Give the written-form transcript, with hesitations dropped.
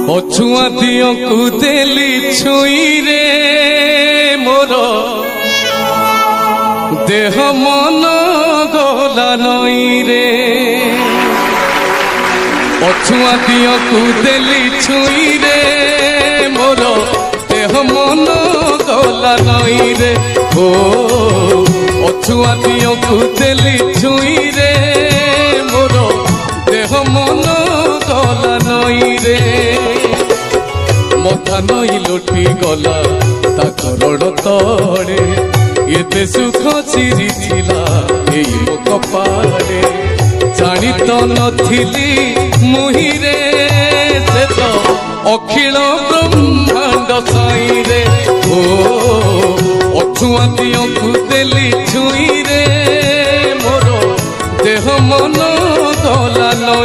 पछुआ दियो कुदेली छुई रे मोर देह मन गला नई रे। पछुआ दियो कुदेली छुई रे मोर देह मन गला नई रे। ओ पछुआ दियो कुदेली छुई रे मोर देह मन गला नई रे। मथा नई लुटी गला ता करोड़ तड़े एते सुख चिरी थिला एई मो कपाळे। जानी तो नथिली मुही रे से तो अखिल ब्रह्मांड साई रे। ओ अछुआ दियो कुदेली छुई रे मोर देह मन